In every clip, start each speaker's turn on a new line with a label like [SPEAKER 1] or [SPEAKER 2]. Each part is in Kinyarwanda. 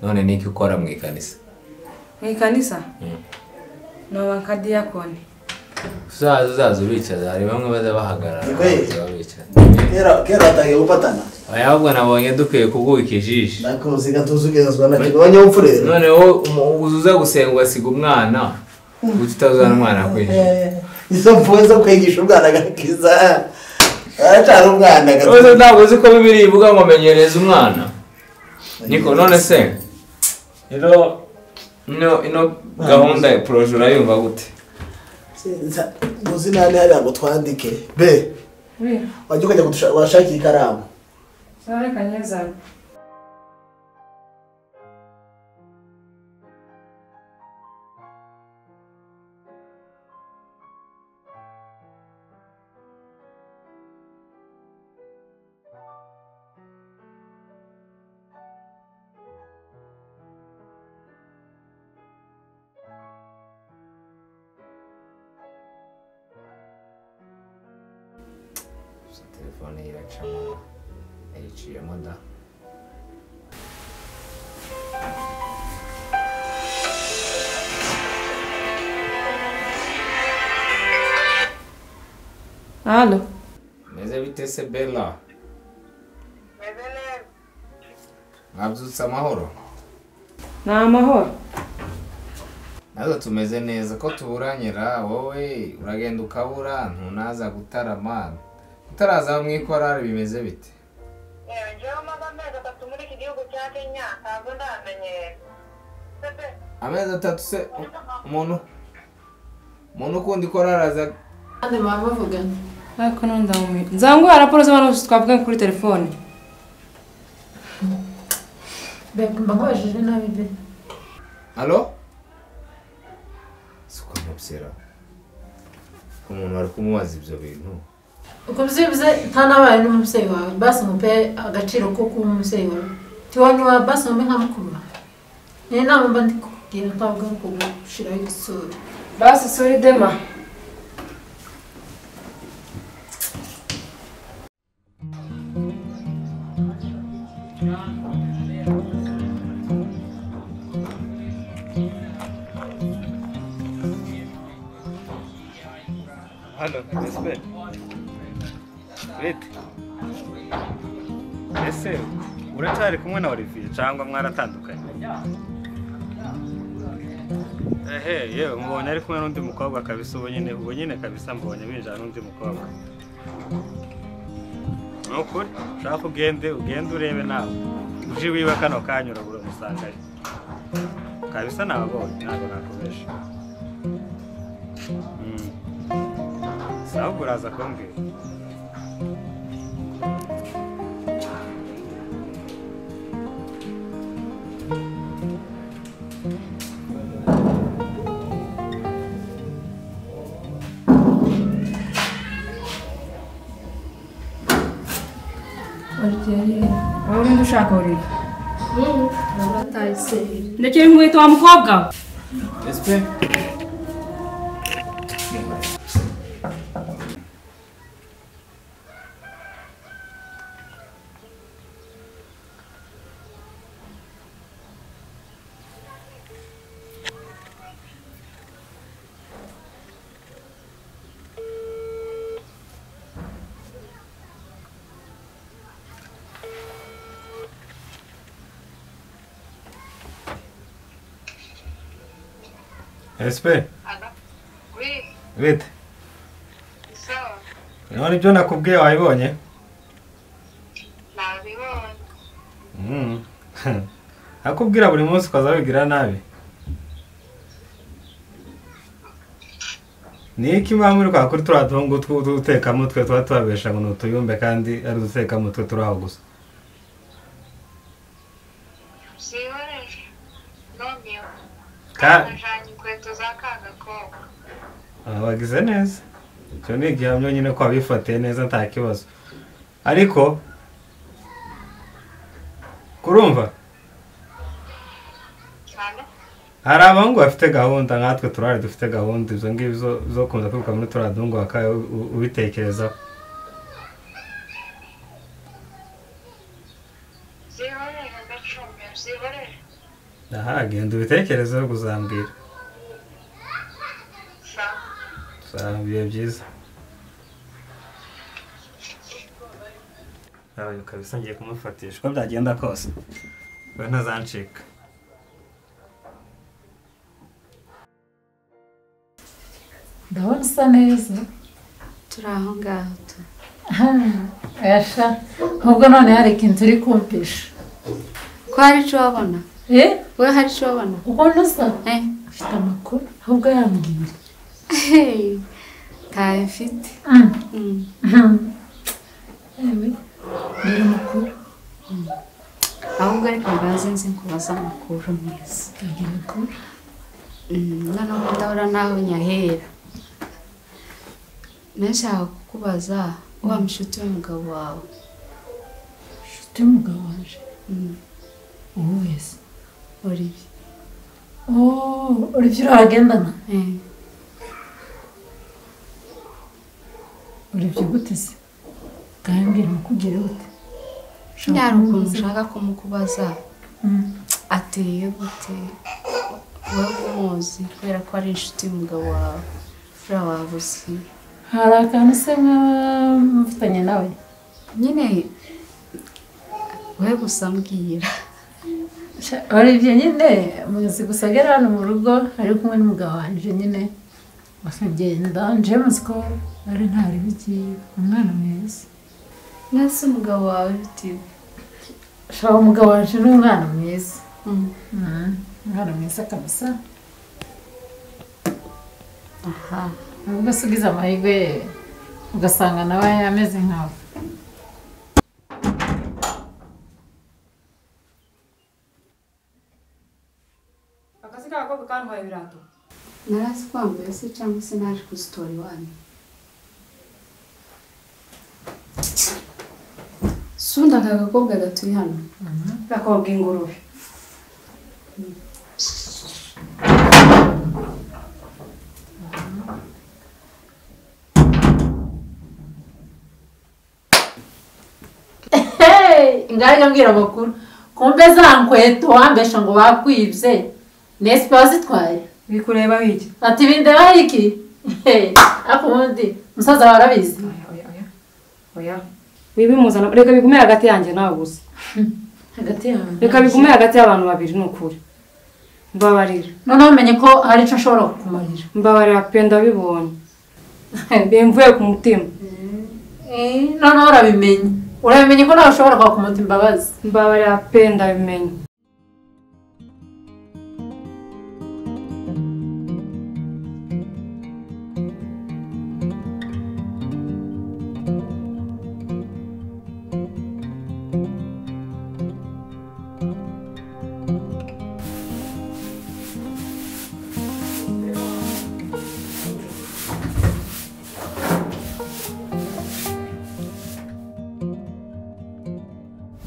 [SPEAKER 1] none niki ukora mu ikanisa?
[SPEAKER 2] Mu ikanisa? No bankadiyakoni.
[SPEAKER 1] Uzaza ubicaza, hari bamwe baza bahagarara
[SPEAKER 3] kera atagiye gupatana.
[SPEAKER 1] Ahubwo nabonye dukwiye kuguha ikijiji.
[SPEAKER 3] Nakuziga tuzugezwa na kigabanya upfurero.
[SPEAKER 1] None wo uzuza gusengwa siga umwana. Utazana umwana kwisha.
[SPEAKER 3] Izo mfuza kwigisha umwana gakiza. Atari umwana gato.
[SPEAKER 1] Ozo ntabwo uzi ko Bibiliya ivuga ngo menyereza umwana. Niko none se. Ino gahunda ya projet urayumva gute?
[SPEAKER 3] Muzi nane hari ngo twandike. Be.
[SPEAKER 2] Oui.
[SPEAKER 3] Wajya kujya gushaka ikaramu.
[SPEAKER 2] Sare kanyeza.
[SPEAKER 1] Telefone iracamo ayiciyemo da.
[SPEAKER 2] Allo.
[SPEAKER 1] Meze bite se Bella?
[SPEAKER 4] Mezele.
[SPEAKER 1] Mwabyutse amahoro?
[SPEAKER 2] Na amahoro.
[SPEAKER 1] Nazo tumeze neza ko tuburanyira wowe uragenda ukabura ntunaza gutarama. Utaraza mwikorari bimeze bite?
[SPEAKER 4] Njyewe amezi 3 muri iki gihugu cya Kenya ntabwo ndamenye.
[SPEAKER 1] Amezi 3 se umuntu kundi koraraza
[SPEAKER 2] Ande mama vuga. Ariko ndamwe. Nzanguha raporo z'abantu twavuga kuri telefone.
[SPEAKER 5] Mbagwajije nabi be.
[SPEAKER 1] Allo? Sukamupsera. Umuntu ari kumubaza ibyo bintu.
[SPEAKER 5] Uko byibuze ntanabaye n'umubyeyi wawe basi mupe agaciro ko kuba umubyeyi wawe. Tiwanywa basi mume nka mukuru. Ni nama mba ndikubwira ntabwo ari kugushiraho igisura.
[SPEAKER 2] Basi sorry dema.
[SPEAKER 6] Halo, Lisbeth. Leti. Ese uracari kumwe na Olivier cyangwa mwaratandukanye? Yewe mbonye ari kumwe n'undi mukobwa kabisa ubwo nyine kabisa mbonye binjira n'undi mukobwa. Nukuri ushaka ugende urebe nawe. Uje wiba kano kanyura buro musangaye. Kabisa nababonye ntabwo nakubesha. Sawa uraza kumbwira.
[SPEAKER 2] Wowe ndushaka uri.
[SPEAKER 5] Naratayise.
[SPEAKER 2] Ndekeye inkweto wa mukobwa.
[SPEAKER 1] Espe.
[SPEAKER 6] Espe.
[SPEAKER 4] Oui.
[SPEAKER 6] Leti.
[SPEAKER 4] So.
[SPEAKER 6] None ibyo nakubwiye wabibonye?
[SPEAKER 4] Nabibonye.
[SPEAKER 6] Akubwira buri munsi ukaza wigira nabi. Niki mpamvu kwa kuri turadongo twuteka mutwe twa twabesha ngo nutuyumbe kandi ari duteka mutwe turaho gusa.
[SPEAKER 4] Sibore. Nobyo.
[SPEAKER 6] Ka
[SPEAKER 4] Najanye kweto zakaga koga.
[SPEAKER 6] wagize neza. Cyo ni gihamyo nyine ko abifatiye neza nta kibazo. Ariko kurumva hari abangu bafite gahunda nkatwe turari dufite gahunda izo ngizo zo kuza kwibuka muri turadungu wakaye ubitekereza. aha genda ubitekerezeho kuzambwira sawa bibe byiza ayo kabisa ngiye kumufatisha uko byagenda kose we ntazancika
[SPEAKER 5] ndabona usa neza
[SPEAKER 7] turi aho ngaho
[SPEAKER 5] yasha ahubwo none hari ikintu uri kumpisha
[SPEAKER 7] ko hari icyo wabona we hari icyo wabona
[SPEAKER 5] ubona usa afite amakuru ahubwo yambwira
[SPEAKER 7] ntayo mfite
[SPEAKER 5] yewe mbere amakuru
[SPEAKER 7] ahubwo ariko mbaze nzi kubaza amakuru neza
[SPEAKER 5] kagira amakuru
[SPEAKER 7] noneho ndabona nawe nyahera nashaka kukubaza wa mushuti w'umugabo wawe
[SPEAKER 5] mushuti w'umugabo waje uwo wese
[SPEAKER 7] Olivier
[SPEAKER 5] Olivier uragendana Olivier gute se bwambwira mukugire gute
[SPEAKER 7] hari ukuntu ushaka kumukubaza ateye gute wowe umuzi kubera ko ari inshuti y'umugabo wawe uriya wabuze
[SPEAKER 5] hari akantu se mufitanye nawe
[SPEAKER 7] nyine wowe gusa mbwira
[SPEAKER 5] Olivier nyine muzi gusa agera hano mu rugo ari kumwe n'umugabo wanje nyine bakagenda nje muzi ko ari ntari bigiye umwana mwiza
[SPEAKER 7] nase umugabo wawe bitiwe
[SPEAKER 5] shaka umugabo wanje n'umwana mwiza umwana mwiza kabisa
[SPEAKER 7] aha
[SPEAKER 5] nubwo se ugize amahirwe ugasanga nawe ameze nkawe
[SPEAKER 2] akazi k'abakobwa kantwaye ibirato
[SPEAKER 7] narazi kwambaye se cyangwa se naje kuzitora iwanyu sunda aka gakobwa gatuye hano
[SPEAKER 2] gakobwa ingurube
[SPEAKER 5] ngaho mbwira amakuru kumbe za nkweto wambesha ngo bakwibye nesi bazitwaye
[SPEAKER 2] bikureba wiki
[SPEAKER 5] ati bindeba iki ariko ubundi umusaza warabizi
[SPEAKER 2] oya wibimuzana reka bigume hagati yanjye nawe gusa
[SPEAKER 5] hagati yawe
[SPEAKER 2] reka bigume hagati y'abantu babiri ni ukuri mbabarira
[SPEAKER 5] noneho umenye ko hari icyo ashobora kukumarira
[SPEAKER 2] mbabarira pe ndabibonye bimvuye ku mutima
[SPEAKER 5] noneho urabimenye ko nawe ushobora kwaka umutima imbabazi
[SPEAKER 2] mbabarira pe ndabimenye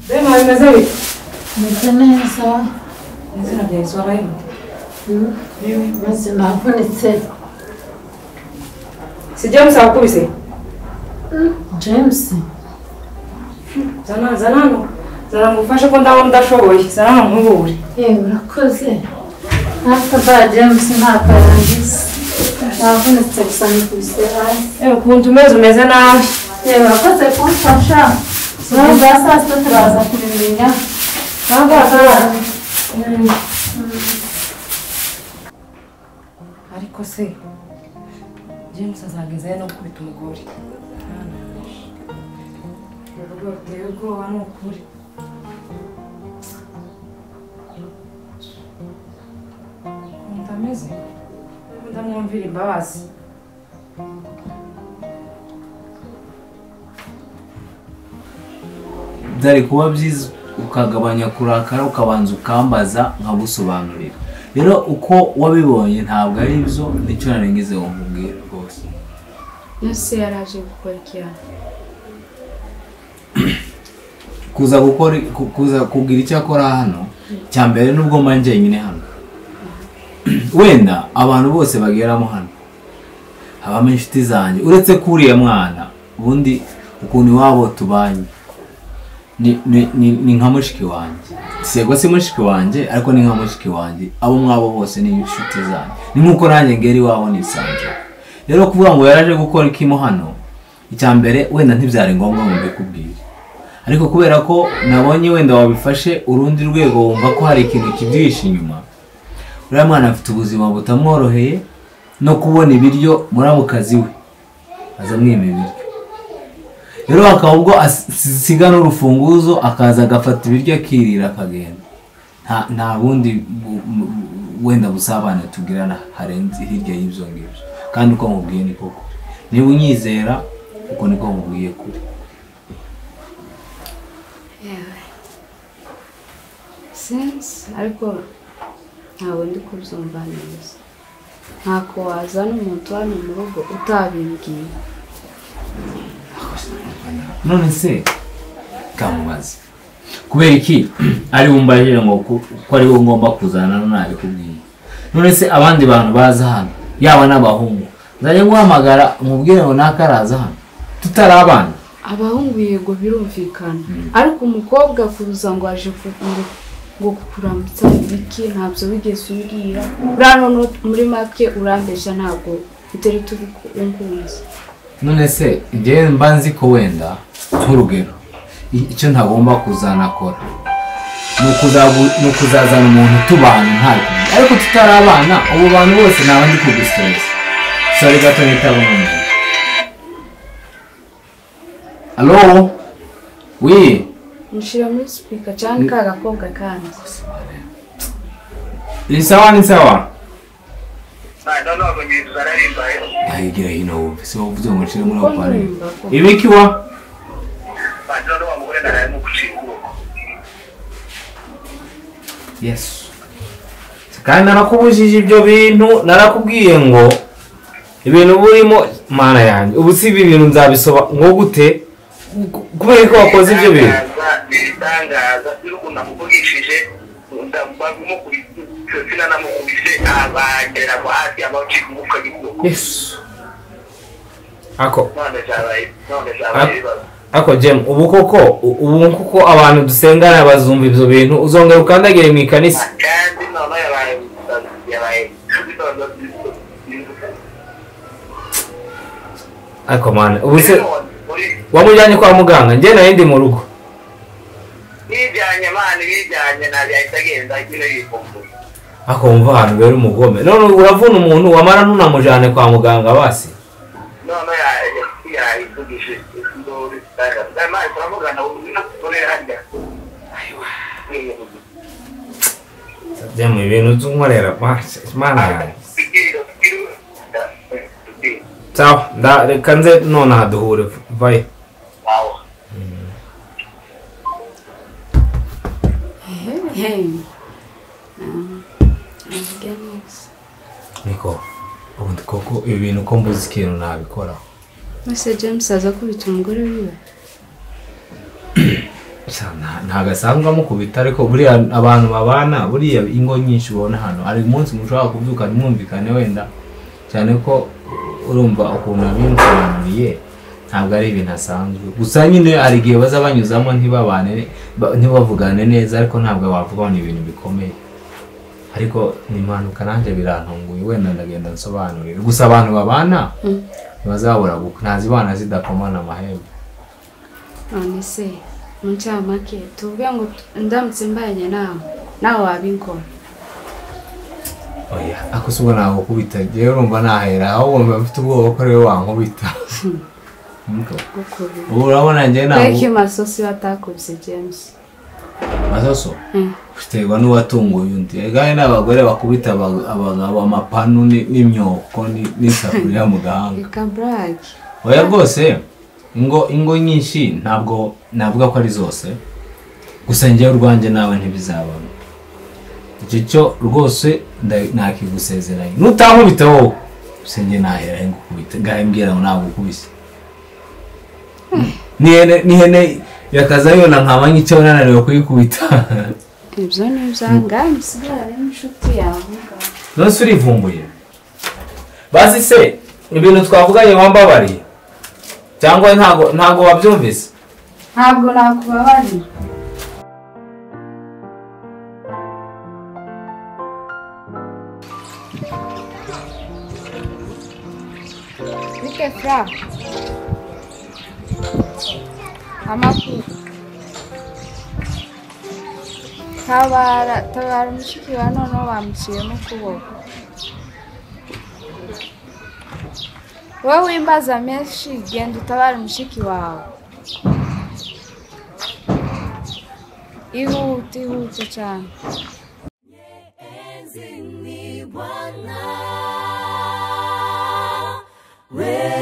[SPEAKER 2] Bema bimeze bite?
[SPEAKER 5] meze neza
[SPEAKER 2] Izina rya Yesu wabaye
[SPEAKER 5] maze navunitse
[SPEAKER 2] si James akubise?
[SPEAKER 5] James
[SPEAKER 2] zana ngufashe ko ndabona udashoboye zana nkubure
[SPEAKER 5] urakoze natwe ba James ntako yarangiza navunitse gusa nikubise hasi
[SPEAKER 2] ukuntu umeze nabi
[SPEAKER 5] urakoze kumfasha nawe bwa saa sita turaza kubimenya
[SPEAKER 2] ariko se James azagezayo no kubita umugore urugo ruteye ubwoba ni ukuri ndameze ndamwumvira imbabazi
[SPEAKER 1] byari kuba byiza ukagabanya kurakara ukabanza ukambaza nkagusobanurira rero uko wabibonye ntabwo ari byo nicyo narengeje umubwira rwose
[SPEAKER 7] nose yaraje gukora ikiyana
[SPEAKER 1] kuza kugira icyo akora hano cya mbere nubwo mba njyenyine hano wenda abantu bose bageramo hano habamo inshuti zanjye uretse ko uriya mwana ubundi ukuntu iwabo tubanye ni nka mushiki wanjye sego si mushiki wanjye ariko ni nka mushiki wanjye abo mwabo bose ni inshuti zanjye ni nkuko nanjye ngeri iwabo nisanze rero kuvuga ngo yaraje gukora ikimo hano icya mbere wenda ntibyari ngombwa ngo mbikubwire ariko kubera ko nabonye wenda wabifashe urundi rwego wumva ko hari ikintu kibyihishe inyuma uriya mwana afite ubuzima butamworoheye no kubona ibiryo muri abo kazi we aza mwima ibiryo rero akaba ubwo asiga n'urufunguzo akaza agafata ibiryo akirira akagenda nta bundi wenda busabane tugirana harenze hirya y'ibyo ngibyo kandi uko mubwiye ni koko niba unyizera uko niko mubwiye kure
[SPEAKER 7] sinzi ariko ntabwo ndi kubyumva neza ntako wazana umuntu hano mu rugo utabimbwiye
[SPEAKER 1] none se kamubaze kubera iki ari bumbajije ngo ko ari wo ngomba kuzana nabikubwiye none se abandi bantu baza hano yaba n'abahungu nzajya guhamagara mubwire ngo nakaraza hano tutari abana
[SPEAKER 7] abahungu yego birumvikana ariko umukobwa kuza ngo aje ngo kukurambitsa ibiki ntabyo wigeze umbwira urano muri make urambesha ntabwo bitari tubikunze
[SPEAKER 1] none se njyewe mba nzi ko wenda nk'urugero icyo ntagomba kuzanakora ni ukuzazana umuntu tubana ntabwo ariko tutari abana ubu bantu bose naba ndi kugustress sori gato nitabona umuntu alo wi
[SPEAKER 7] mushira muri speaker cyane ka gakobwa kandi
[SPEAKER 1] ni sawa
[SPEAKER 4] no
[SPEAKER 1] ayigira hino wumve se wavuze ngo nshire muri ako pare ibiki wa yes kandi narakubujije ibyo bintu narakubwiye ngo ibintu burimo mana yanjye ubu si ibi bintu nzabisoba ngo gute kubera ko wakoze ibyo bintu
[SPEAKER 4] bitangaza biruko namuvugishije ndambagumo kuri sina namuvugishije abagera kwa hasi abauchi kumuka gikuko
[SPEAKER 1] yes ako
[SPEAKER 4] none zabaye
[SPEAKER 1] ako jem ubu koko abantu dusengana bazumva ibyo bintu uzongera ukandagire mu ikanisa
[SPEAKER 4] kandi none yabaye
[SPEAKER 1] ako mana ubu se wamujyanye kwa muganga njye nayo ndi mu rugo
[SPEAKER 4] bijyanye nabi ahita agenda akino yifumbura
[SPEAKER 1] ako wumva ahantu bera umugome none uravuna umuntu wamara ntunamujyane kwa muganga basi
[SPEAKER 4] none yayivugishije indori amazi turamugana uri hajya
[SPEAKER 1] sajya mu bintu by'unkorera mana yanjye sawa reka nze nonaha duhure vaye niko ubundi koko ibi bintu ko mbuze ikintu nabikora
[SPEAKER 7] Mr. James aza kubita umugore wiwe
[SPEAKER 1] ntabwo asanzwe amukubita ariko buriya abantu babana buriya ingo nyinshi ubona hano hari umunsi mushobora kubyuka ntimwumvikane wenda cyane ko urumva ukuntu abinsobanuriye ntabwo ari ibintu asanzwe gusa nyine hari igihe baza banyuzamo ntibavugane neza ariko ntabwo wavuga ni ibintu bikomeye ariko ni impanuka nanjye birantunguye wenda ndagenda nsobanurira gusa abantu babana ntibazabura ntazibana zidakomana amahembe
[SPEAKER 7] none se mu ncamake tuvuge ngo ndamutse mbanye nawe wabinkora
[SPEAKER 1] oya ako si ubwo nagukubita rero urumva nahera aho wumva mfite ubwoba ko rero wankubita ubu urabona njye ntabwo
[SPEAKER 7] ariko masosi batakubise James
[SPEAKER 1] masoso biterwa n'uwatunguye undi egane n'abagore bakubita abagabo amapanu n'imyoko n'isafuriya mu gahanga
[SPEAKER 7] reka brag
[SPEAKER 1] oya rwose ingo nyinshi ntabwo navuga ko ari zose gusa njyewe urwanjye nawe ntibizabamo icyo cyo rwose nakigusezeranye nutankubita wowe gusa njye nahera ngukubita ngahe mbwira ngo nagukubise n'ihene yakaza yona nkaba nk'icyo nananiwe kuyikubita
[SPEAKER 7] ibyo ni ibyanga misigara n'inshuti yawe
[SPEAKER 1] none se urivumbuye bazi se ibintu twavuganye wambabariye cyangwa ntago wabyumvise
[SPEAKER 7] ntabwo nakubabarira. Bike fra amakuru tabara mushiki wa noneho bamuciyemo ukuboko. Wowe wimbaza menshi genda utabara mushiki wawe. Ihute cyane.
[SPEAKER 8] Red